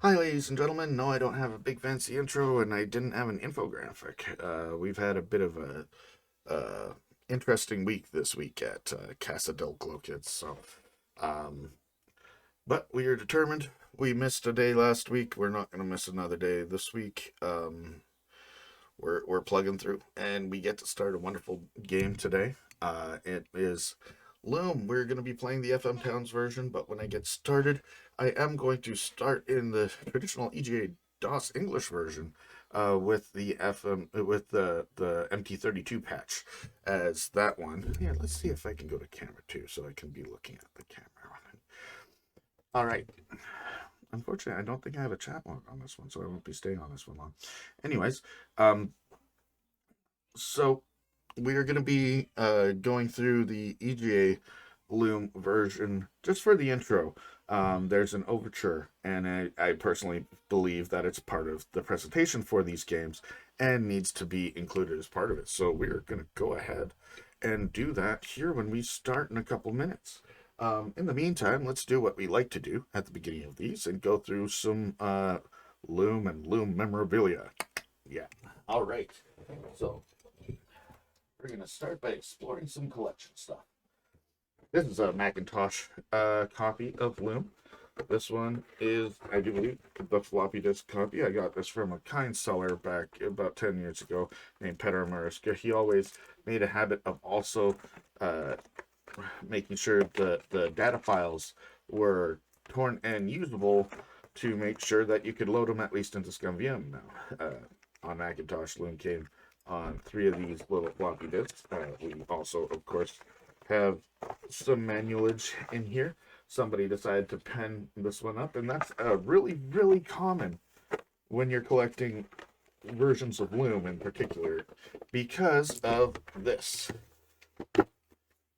Hi, ladies and gentlemen. No, I don't have a big fancy intro, and I didn't have an infographic. We've had a bit of a interesting week this week at Casa del GloKidd's. Um, but we are determined. We missed a day last week. We're not going to miss another day this week. We're plugging through, and we get to start a wonderful game today. It is Loom. We're going to be playing the FM Towns version, but when I get started, I am going to start in the traditional EGA DOS English version with the MT32 patch as that one. Yeah, let's see if I can go to camera too, so I can be looking at the camera. All right. Unfortunately, I don't think I have a chat log on this one, so I won't be staying on this one long. Anyways, um, so we are going to be going through the EGA Loom version just for the intro. There's an overture, and I personally believe that it's part of the presentation for these games and needs to be included as part of it. So we're going to go ahead and do that here when we start in a couple minutes. In the meantime, let's do what we like to do at the beginning of these and go through some Loom and Loom memorabilia. Yeah. All right. So we're going to start by exploring some collection stuff. This is a Macintosh copy of Loom. This one is, I do believe, the floppy disk copy. I got this from a kind seller back about 10 years ago named Peter Mariska. He always made a habit of also uh, making sure the data files were torn and usable to make sure that you could load them at least into ScumVM now. On Macintosh, Loom came on 3 of these little floppy disks. We also, of course, have some manualage in here. Somebody decided to pen this one up, and that's really, really common when you're collecting versions of Loom in particular because of this.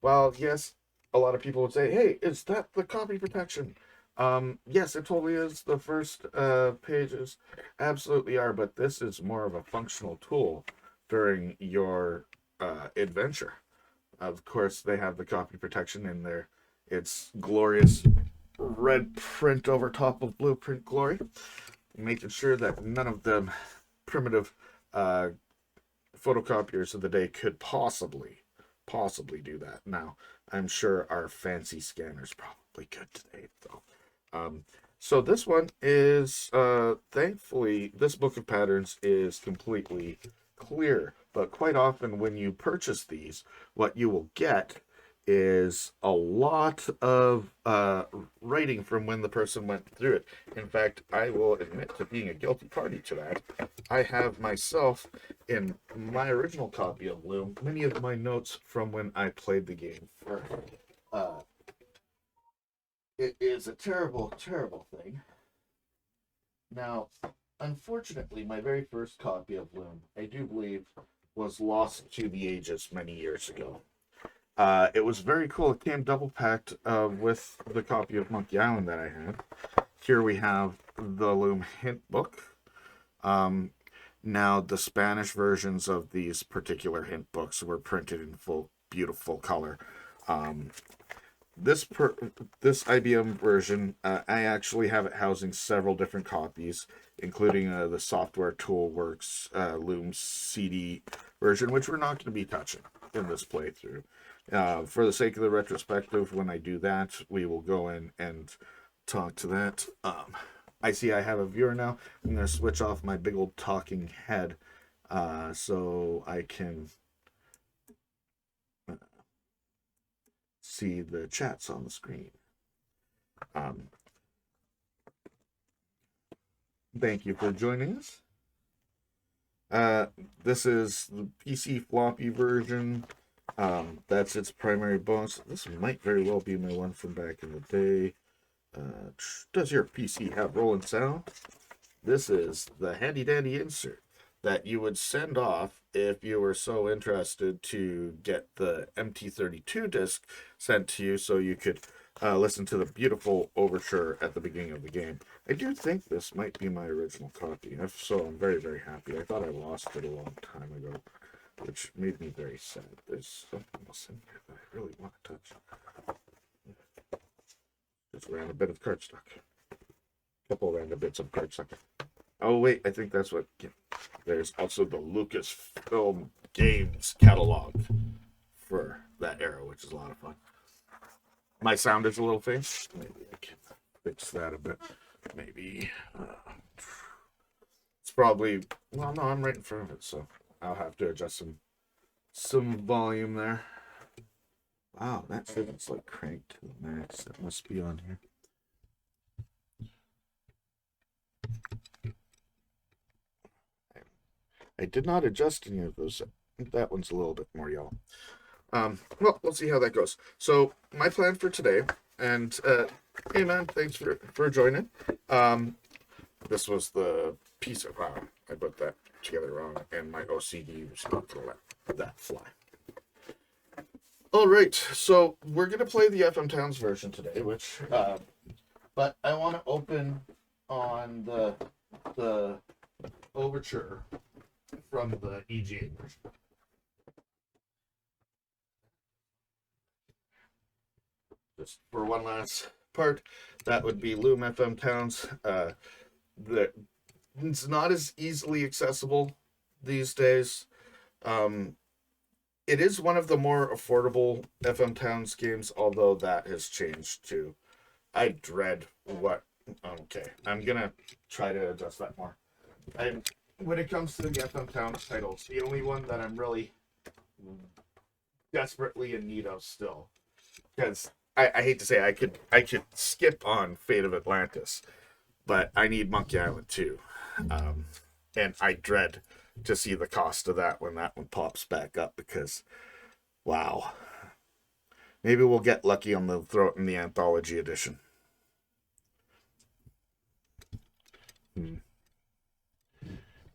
Well, yes, a lot of people would say, hey, is that the copy protection? Yes, it totally is. The first pages absolutely are, but this is more of a functional tool during your adventure. Of course, they have the copy protection in there. It's glorious red print over top of blueprint glory, making sure that none of the primitive uh, photocopiers of the day could possibly do that. Now, I'm sure our fancy scanners probably could today, though. So this one is, thankfully, this book of patterns is completely clear. But quite often when you purchase these, what you will get is a lot of writing from when the person went through it. In fact, I will admit to being a guilty party to that. I have myself, in my original copy of Loom, many of my notes from when I played the game first. Uh, it is a terrible, terrible thing. Now, unfortunately, my very first copy of Loom, I do believe, was lost to the ages many years ago. It was very cool. It came double packed with the copy of Monkey Island that I had. Here we have the Loom hint book. Um, Now, the Spanish versions of these particular hint books were printed in full, beautiful color. Um, this IBM version, I actually have it housing several different copies, including the Software Toolworks Loom CD version, which we're not going to be touching in this playthrough. For the sake of the retrospective, when I do that, we will go in and talk to that. I see I have a viewer now. I'm going to switch off my big old talking head so I can see the chats on the screen. Um, Thank you for joining us. Uh, this is the PC floppy version. That's its primary bonus. This might very well be my one from back in the day. Does your PC have rolling sound? This is the handy dandy insert that you would send off if you were so interested to get the MT32 disc sent to you so you could listen to the beautiful overture at the beginning of the game. I do think this might be my original copy. If so, I'm very, very happy. I thought I lost it a long time ago, which made me very sad. There's something else in here that I really want to touch. Just ran a bit of cardstock. couple random bits of cardstock. Oh wait, I think that's what. There's also the Lucasfilm Games catalog for that era, which is a lot of fun. My sound is a little faint. Maybe I can fix that a bit. Maybe it's probably, well, no, I'm right in front of it, so I'll have to adjust some volume there. Wow, that shouldn't like cranked to the max. That must be on here. I did not adjust any of those. That one's a little bit more yellow. Well, we'll see how that goes. So my plan for today, and hey man, thanks for joining. This was the piece of, wow, I put that together wrong, and my OCD was not gonna let that fly. All right, so we're gonna play the FM Towns version today, which, but I want to open on the overture from the EGA version. Just for one last part, that would be Loom FM Towns. It's not as easily accessible these days. It is one of the more affordable FM Towns games, although that has changed too. I dread what. Okay, I'm gonna try to adjust that more. When it comes to the FM Towns titles, the only one that I'm really desperately in need of still, because I hate to say I could skip on Fate of Atlantis, but I need Monkey Island too, and I dread to see the cost of that when that one pops back up, because wow, maybe we'll get lucky on the throw it in the anthology edition.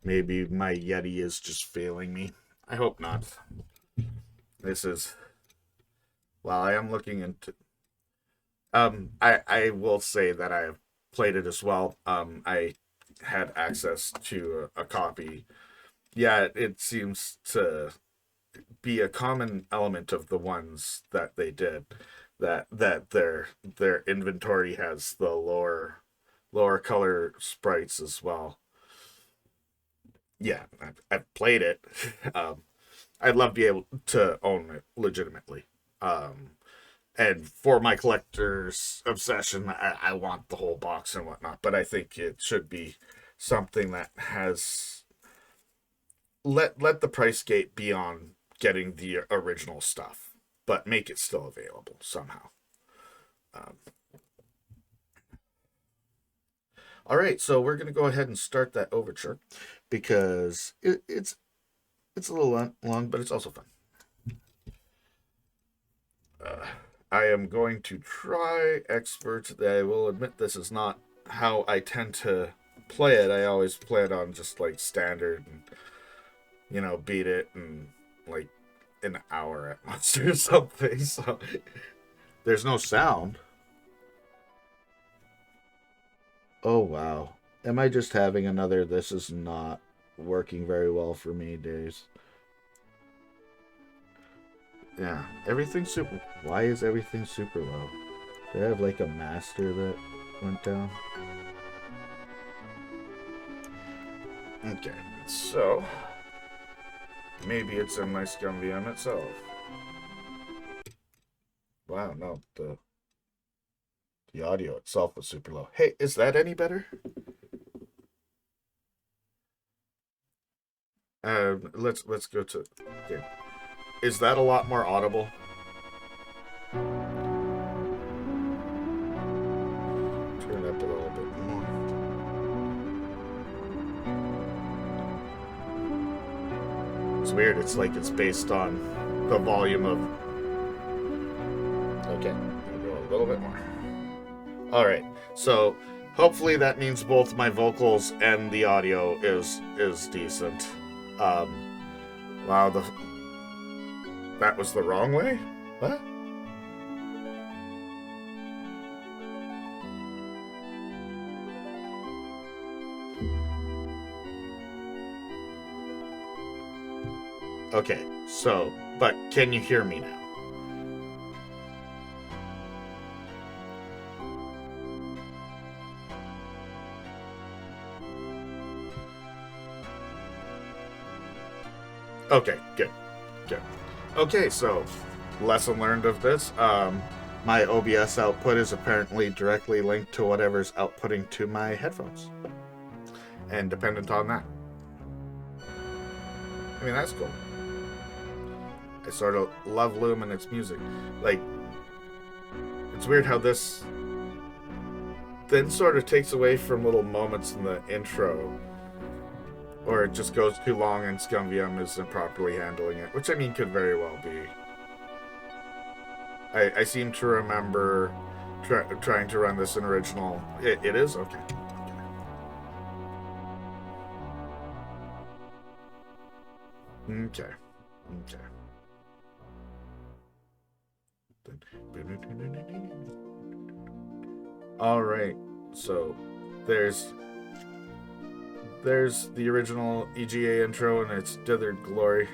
Maybe my Yeti is just failing me. I hope not. This is, well, I am looking into. I will say that I have played it as well. I had access to a copy. Yeah, it seems to be a common element of the ones that they did, that their inventory has the lower color sprites as well. Yeah, I've played it. I'd love to be able to own it legitimately. And for my collector's obsession, I want the whole box and whatnot. But I think it should be something that has let the price gate be on getting the original stuff, but make it still available somehow. All right, so we're gonna go ahead and start that overture because it's a little long, but it's also fun. I am going to try expert. I will admit this is not how I tend to play it. I always play it on just like standard and beat it in like an hour at most or something. So there's no sound. Oh wow. Am I just having another this is not working very well for me days? Yeah, everything's super. Why is everything super low? Did I have like a master that went down? Okay, so maybe it's a nice gun VM itself. Wow, no, the audio itself was super low. Hey, is that any better? Let's go to. Okay. Is that a lot more audible? Turn up a little bit more. It's weird. It's like it's based on the volume of. Okay, I'll go a little bit more. All right, so hopefully that means both my vocals and the audio is decent. Wow, that was the wrong way? What? Okay, so, but can you hear me now? Okay, good. Good. Okay, so lesson learned of this. My OBS output is apparently directly linked to whatever's outputting to my headphones. And dependent on that. I mean, that's cool. I sort of love Loom and its music. Like, it's weird how this then sort of takes away from little moments in the intro, or it just goes too long and ScumVM isn't properly handling it, which I mean could very well be. I seem to remember trying to run this in original. It is? Okay. Okay. Okay. All right. So there's the original EGA intro and its dithered glory.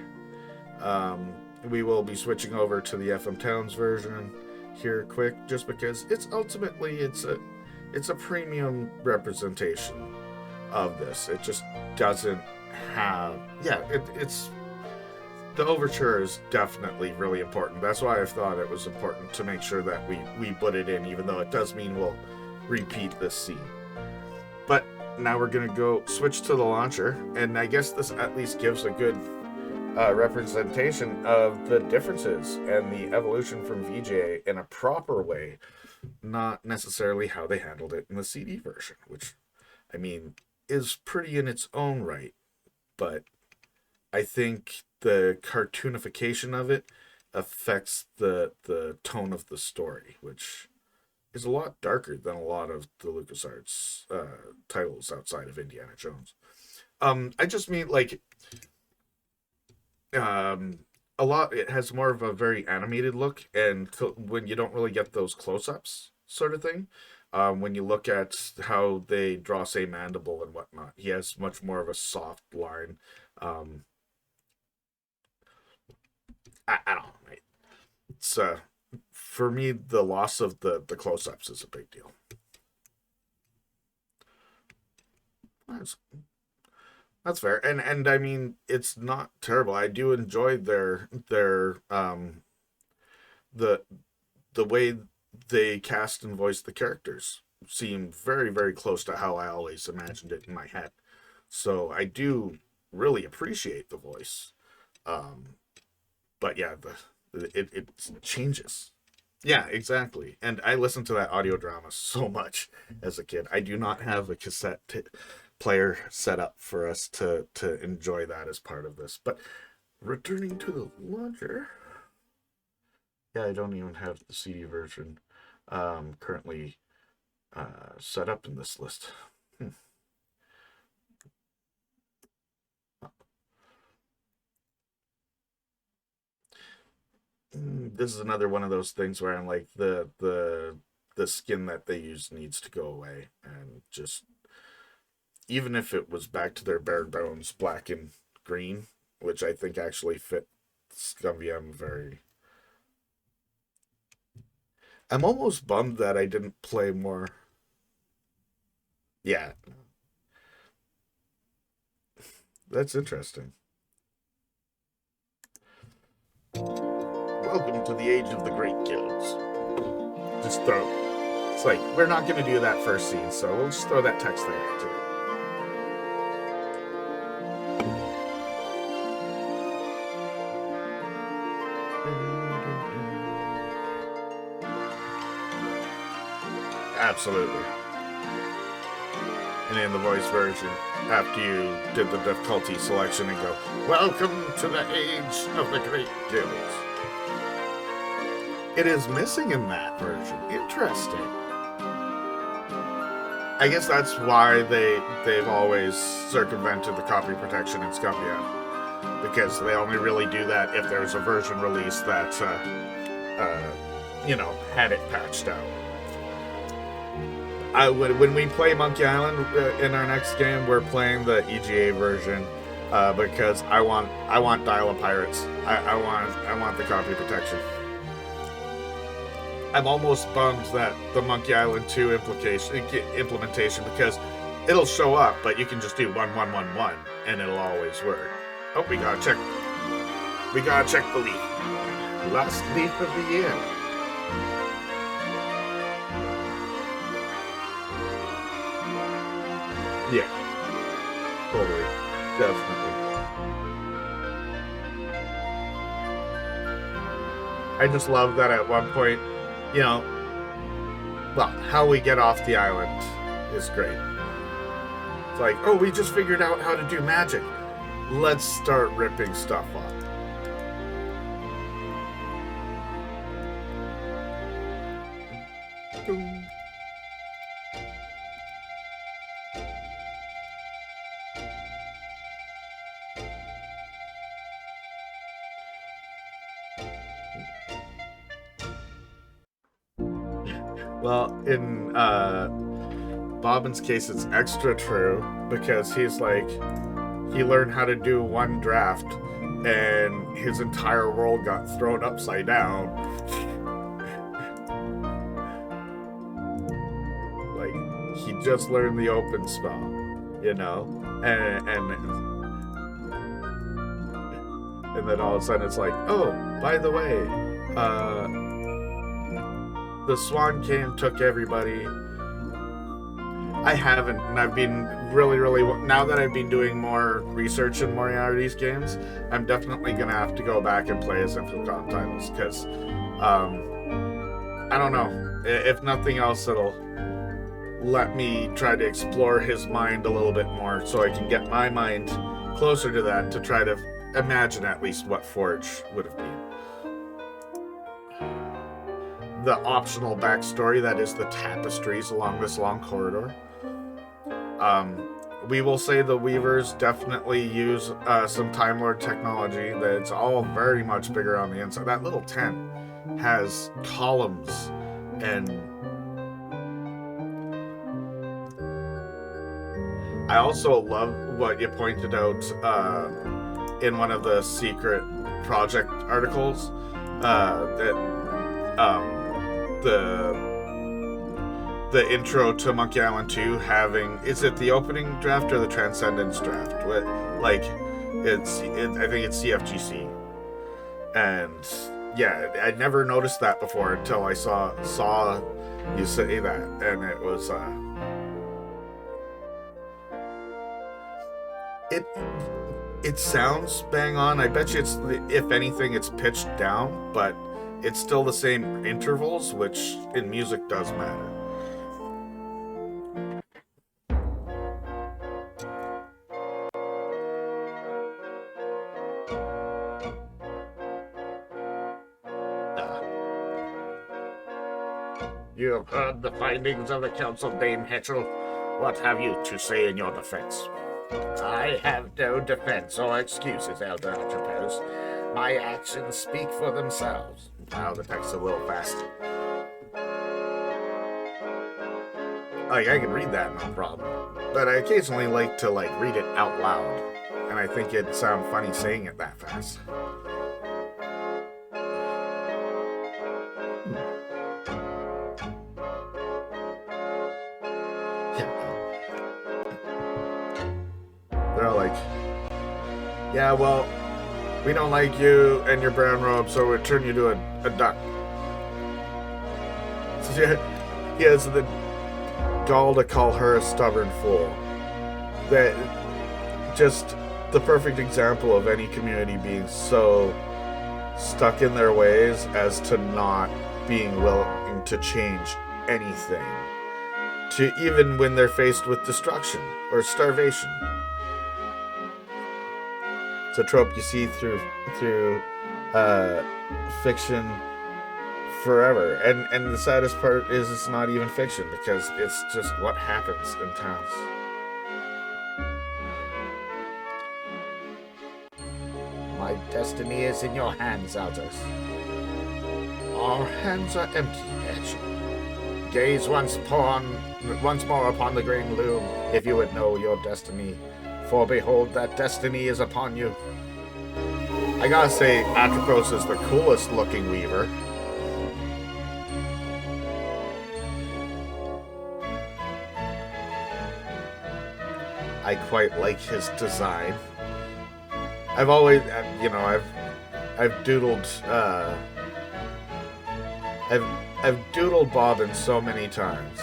We will be switching over to the FM Towns version here quick, just because it's ultimately it's a premium representation of this. It just doesn't have it's the overture is definitely really important. That's why I thought it was important to make sure that we put it in, even though it does mean we'll repeat this scene. But now we're gonna go switch to the launcher, and I guess this at least gives a good representation of the differences and the evolution from VGA in a proper way, not necessarily how they handled it in the CD version, which, I mean, is pretty in its own right, but I think the cartoonification of it affects the tone of the story, which is a lot darker than a lot of the LucasArts titles outside of Indiana Jones. I just mean, like, a lot, it has more of a very animated look, and when you don't really get those close-ups sort of thing, when you look at how they draw, say, Mandible and whatnot, he has much more of a soft line. I don't know, mate. It's for me, the loss of the close-ups is a big deal. That's fair, and I mean, it's not terrible. I do enjoy their the way they cast and voice the characters seem very, very close to how I always imagined it in my head. So I do really appreciate the voice. But yeah, it changes. Yeah, exactly. And I listened to that audio drama so much as a kid. I do not have a cassette player set up for us to enjoy that as part of this. But returning to the launcher, yeah, I don't even have the CD version currently set up in this list. This is another one of those things where I'm like, the skin that they use needs to go away, and just, even if it was back to their bare bones black and green, which I think actually fit ScumVM very. I'm almost bummed that I didn't play more. Yeah. That's interesting. Welcome to the age of the great guilds. Just throw. It's like, we're not going to do that first scene, so we'll just throw that text there too. Absolutely. And in the voice version, after you did the difficulty selection and go, welcome to the age of the great guilds. It is missing in that version. Interesting. I guess that's why they've always circumvented the copy protection in ScumVM, because they only really do that if there's a version release that had it patched out. When we play Monkey Island in our next game, we're playing the EGA version because I want Dial of Pirates. I want the copy protection. I'm almost bummed that the Monkey Island 2 implementation, because it'll show up, but you can just do 1111 and it'll always work. Oh, we gotta check We gotta check the leaf. Last leaf of the year. Yeah. Totally. Definitely. I just love that at one point, you know, well, how we get off the island is great. It's like, oh, we just figured out how to do magic. Let's start ripping stuff off. Well, in Bobbin's case, it's extra true because he's like, he learned how to do one draft and his entire world got thrown upside down. Like, he just learned the open spell, you know? And then all of a sudden it's like, oh, by the way, the swan came, took everybody. I haven't, and I've been really, now that I've been doing more research in Moriarty's games, I'm definitely gonna have to go back and play as Infocom titles, because, I don't know, if nothing else, it'll let me try to explore his mind a little bit more, so I can get my mind closer to that, to try to imagine at least what Forge would have been. The optional backstory that is the tapestries along this long corridor. We will say the Weavers definitely use some Time Lord technology. That it's all very much bigger on the inside. That little tent has columns and I also love what you pointed out in one of the secret project articles that the intro to Monkey Island 2 having, is it the opening draft or the Transcendence draft? What, like, I think it's CFGC, and yeah, I'd never noticed that before until I saw you say that, and it was it sounds bang on. I bet you it's, if anything, it's pitched down, but it's still the same intervals, which in music does matter. You have heard the findings of the council, Dame Hetchel. What have you to say in your defense? I have no defense or excuses, Elder Atropos. My actions speak for themselves. Wow, the text's a little fast. Like, I can read that, no problem. But I occasionally like to, read it out loud. And I think it'd sound funny saying it that fast. They're all like, yeah, well, we don't like you and your brown robe, so we'll turn you to a duck. So he has the gall to call her a stubborn fool. That just the perfect example of any community being so stuck in their ways as to not being willing to change anything. To even when they're faced with destruction or starvation. It's a trope you see through fiction forever, and the saddest part is it's not even fiction because it's just what happens in towns. My destiny is in your hands, Elders. Our hands are empty, Edge. Gaze once more upon the green loom, if you would know your destiny. For behold, that destiny is upon you. I gotta say, Atropos is the coolest looking weaver. I quite like his design. I've always, I've doodled I've doodled Bobbin so many times.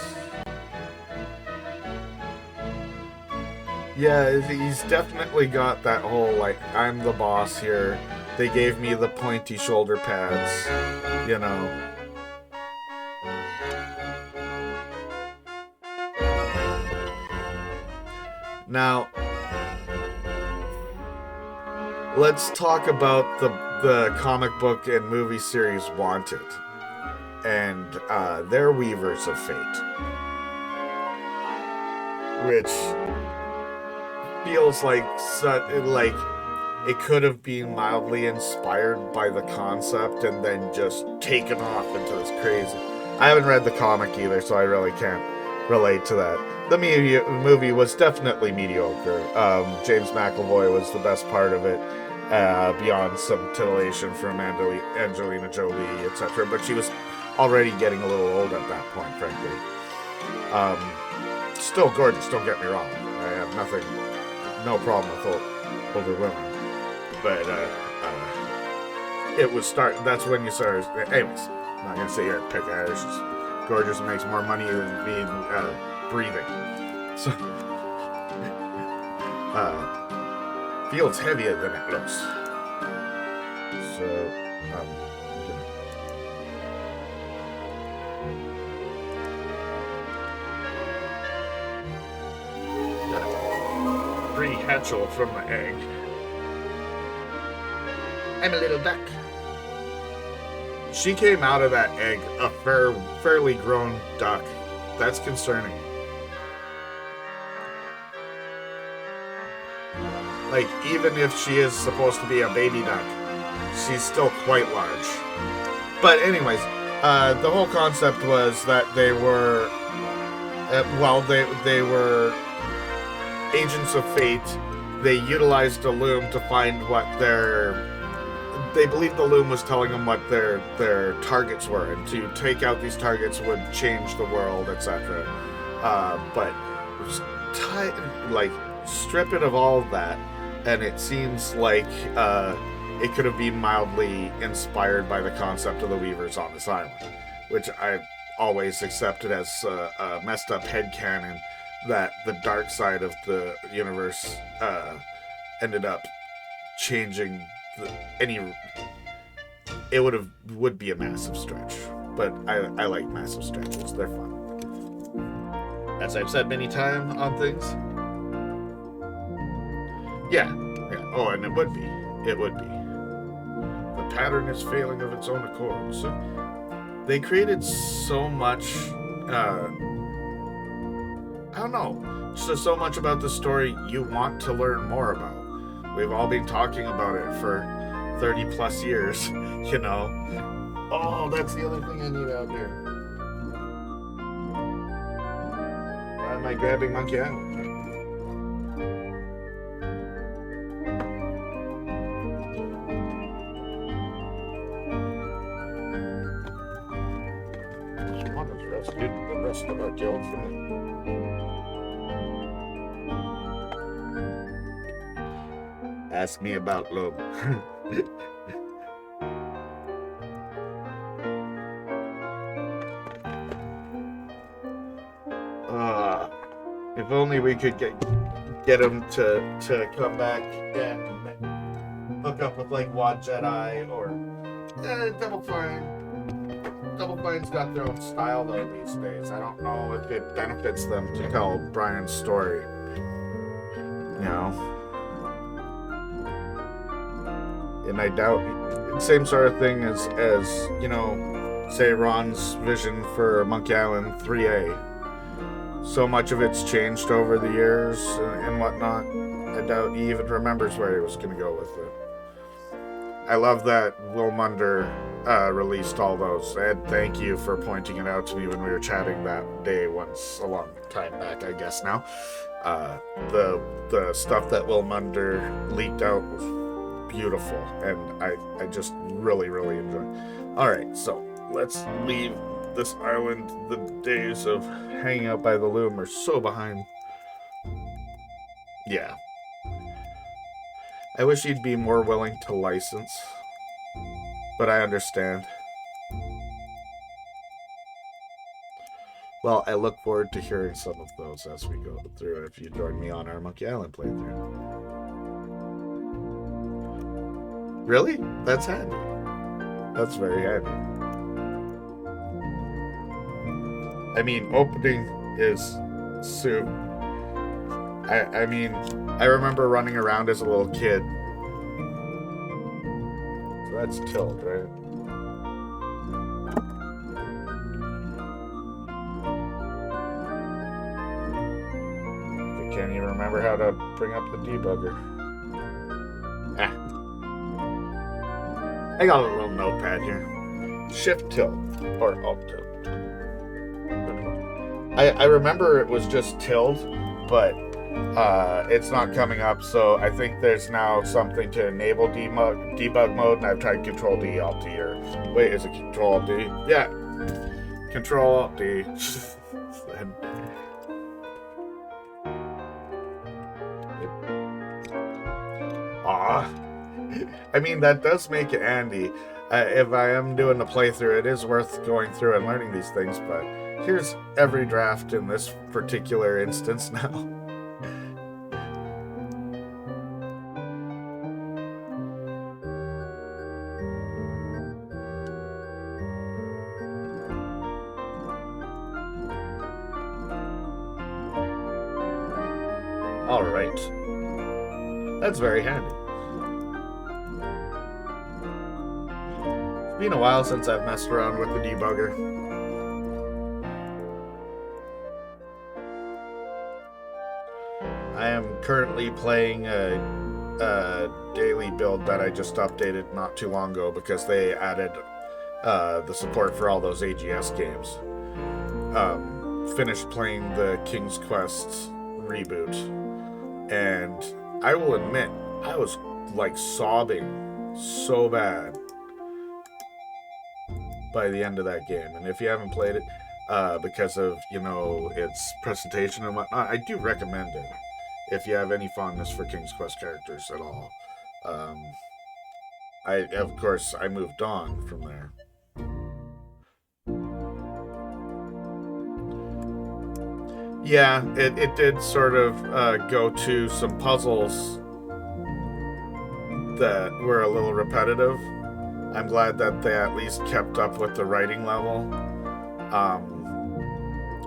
Yeah, he's definitely got that whole, like, I'm the boss here. They gave me the pointy shoulder pads, you know. Now, let's talk about the comic book and movie series Wanted and their Weavers of Fate, which feels like it could have been mildly inspired by the concept and then just taken off into this crazy. I haven't read the comic either, so I really can't relate to that. The movie was definitely mediocre. James McAvoy was the best part of it, beyond some titillation from Angelina Jolie, etc. But she was already getting a little old at that point, frankly. Still gorgeous, don't get me wrong. I have no problem with older women. But it was that's when you started. Anyways, I'm not gonna sit here and pick at her. She's gorgeous and makes more money than being breathing. So feels heavier than it looks. So free hatchel from the egg. I'm a little duck. She came out of that egg a fairly grown duck. That's concerning. Like, even if she is supposed to be a baby duck, she's still quite large. But anyways, the whole concept was that they were, they were agents of fate. They utilized a loom to find what they believed the loom was telling them what their targets were, and to take out these targets would change the world, etc. But strip it of all of that, and it seems like it could have been mildly inspired by the concept of the Weavers on this island, which I've always accepted as a messed up headcanon that the dark side of the universe ended up changing it would be a massive stretch, but I like massive stretches. They're fun. As I've said many times on things. Yeah. Oh, and it would be. The pattern is failing of its own accord. So they created so much. I don't know. So much about the story you want to learn more about. We've all been talking about it for 30 plus years, you know. Oh, that's the other thing I need out there. Why am I grabbing Monkeyology? This one is rescued the rest of our guild from it. Ask me about LOOM. If only we could get him to come back and hook up with like Wad Jedi or Double Fine. Double Fine's got their own style though these days. I don't know if it benefits them to tell Brian's story. You know. And I doubt same sort of thing as you know, say Ron's vision for Monkey Island 3A. So much of it's changed over the years and whatnot. I doubt he even remembers where he was going to go with it. I love that Will Munder released all those. Ed, thank you for pointing it out to me when we were chatting that day once a long time back, I guess now. The stuff that Will Munder leaked out was beautiful, and I just really enjoy. Alright, so let's leave this island. The days of hanging out by the loom are so behind. Yeah. I wish he'd be more willing to license but I understand. Well, I look forward to hearing some of those as we go through if you join me on our Monkey Island playthrough. Really? That's handy. That's very handy. I mean, opening is soup. I mean, I remember running around as a little kid. So that's tilt, right? I can't even remember how to bring up the debugger. Ah. I got a little notepad here. Shift tilt or alt tilt. I remember it was just tilt, but it's not coming up, so I think there's now something to enable debug mode, and I've tried Control D, Alt D, or wait, is it Control Alt D? Yeah, Control Alt D. I mean, that does make it handy. If I am doing a playthrough, it is worth going through and learning these things, but here's every draft in this particular instance now. All right. That's very handy. It's been a while since I've messed around with the debugger. I am currently playing a daily build that I just updated not too long ago because they added the support for all those AGS games. Finished playing the King's Quest reboot, and I will admit, I was like sobbing so bad by the end of that game. And if you haven't played it, because of, you know, its presentation and whatnot, I do recommend it if you have any fondness for King's Quest characters at all. Of course, I moved on from there. Yeah, it did sort of go to some puzzles that were a little repetitive. I'm glad that they at least kept up with the writing level.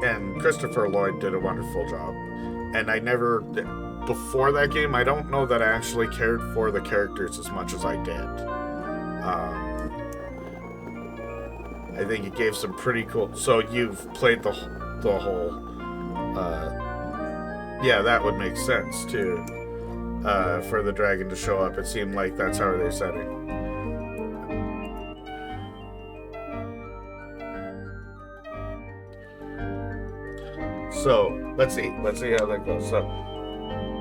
And Christopher Lloyd did a wonderful job. And I never, before that game, I don't know that I actually cared for the characters as much as I did. I think it gave some pretty cool, so you've played the whole, yeah, that would make sense too. For the dragon to show up, it seemed like that's how they're setting. So let's see how that goes. So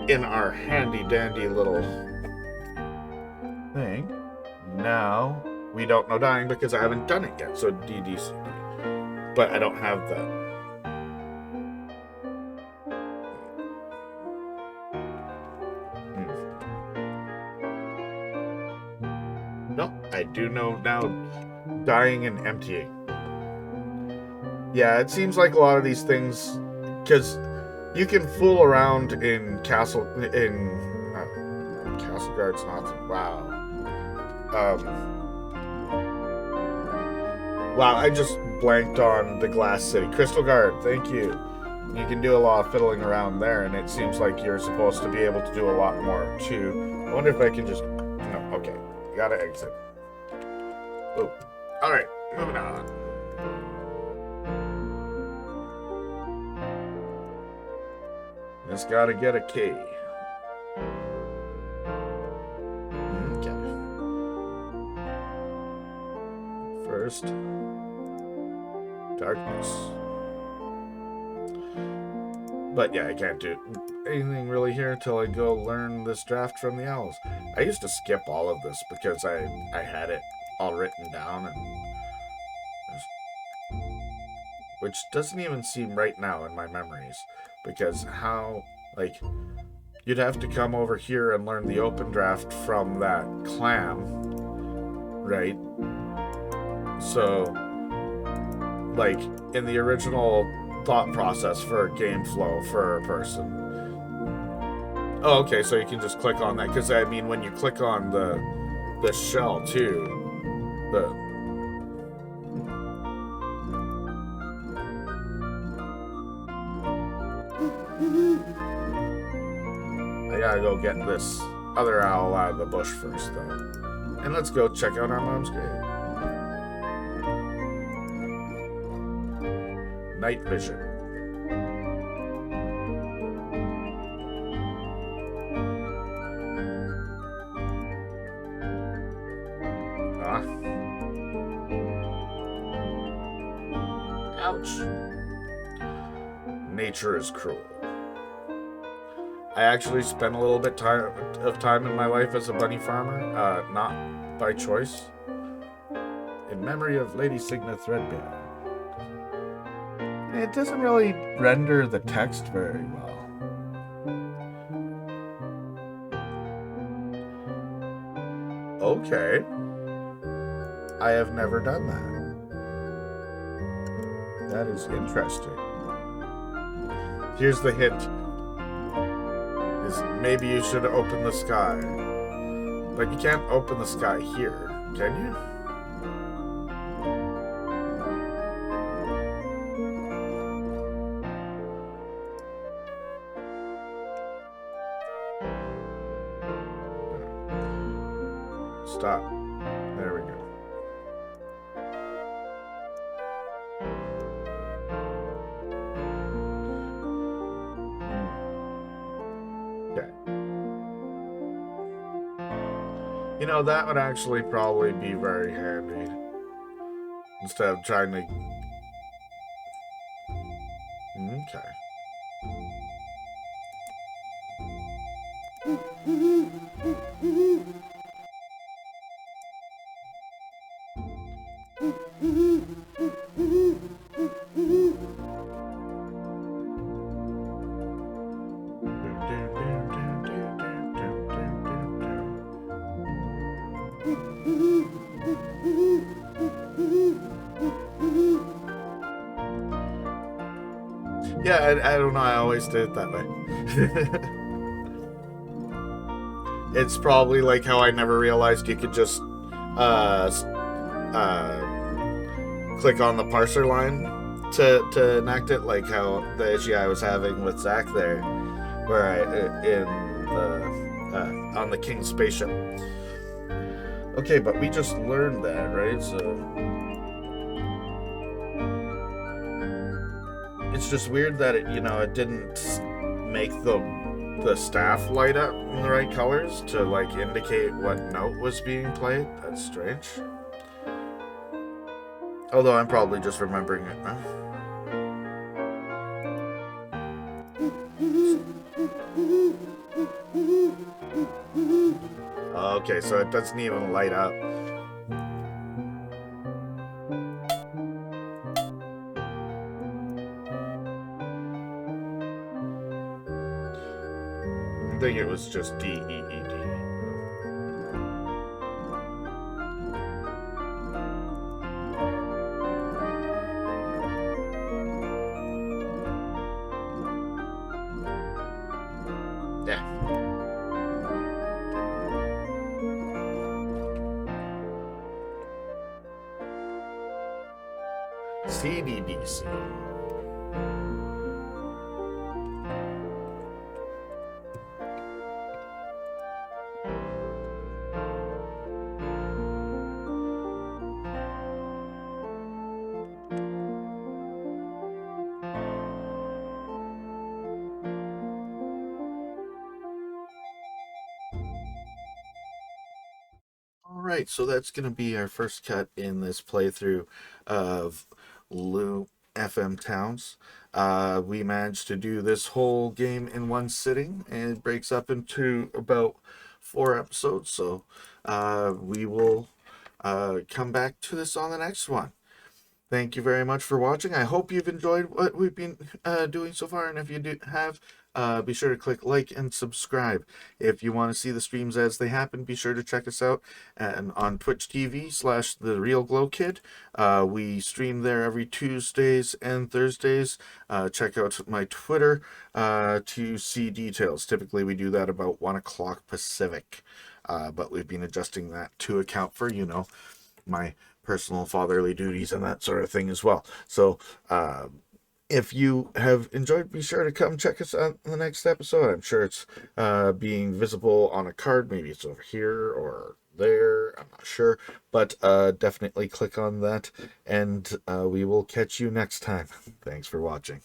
in our handy dandy little thing, now we don't know dying because I haven't done it yet. So DDCD, but I don't have that. No, I do know now dying and emptying. Yeah, it seems like a lot of these things, because you can fool around in Castle Guard's not, wow. Wow, I just blanked on the Glass City. Crystal Guard, thank you. You can do a lot of fiddling around there, and it seems like you're supposed to be able to do a lot more too. I wonder if I can just, no, okay. Gotta exit. Oh, alright, moving on. Just gotta get a key. Okay. First, darkness. But yeah, I can't do anything really here until I go learn this draft from the owls. I used to skip all of this because I had it all written down, and which doesn't even seem right now in my memories, because how, like, you'd have to come over here and learn the open draft from that clam, right? So, like, in the original thought process for game flow for a person. Oh, okay, so you can just click on that, because I mean, when you click on the shell too, I gotta go get this other owl out of the bush first, though. And let's go check out our mom's grave. Night vision. Ouch. Nature is cruel. I actually spent a little bit of time in my life as a bunny farmer, not by choice, in memory of Lady Signa Threadbare. It doesn't really render the text very well. Okay. I have never done that. That is interesting. Here's the hint. Is maybe you should open the sky. But you can't open the sky here, can you? Stop. There we go. Okay. You know, that would actually probably be very handy. Instead of trying to... Okay. Yeah, I don't know, I always did it that way. It's probably like how I never realized you could just click on the parser line to enact it, like how the issue I was having with Zach there, where on the King's spaceship. Okay, but we just learned that, right? So it's just weird that it didn't make the staff light up in the right colors to like indicate what note was being played. That's strange. Although I'm probably just remembering it now. Okay, so it doesn't even light up. I think it was just D-E-E-D. Yeah. CDDC. Alright, so that's going to be our first cut in this playthrough of LOOM FM Towns. We managed to do this whole game in one sitting, and it breaks up into about 4 episodes, so we will come back to this on the next one. Thank you very much for watching. I hope you've enjoyed what we've been doing so far, and if you have, Be sure to click like and subscribe. If you want to see the streams as they happen, be sure to check us out on Twitch TV/The Real Glow Kid. We stream there every Tuesdays and Thursdays. Check out my Twitter to see details. Typically, we do that about 1 o'clock Pacific, but we've been adjusting that to account for, my personal fatherly duties and that sort of thing as well. So, if you have enjoyed, be sure to come check us out in the next episode. I'm sure it's being visible on a card. Maybe it's over here or there. I'm not sure. But definitely click on that. And we will catch you next time. Thanks for watching.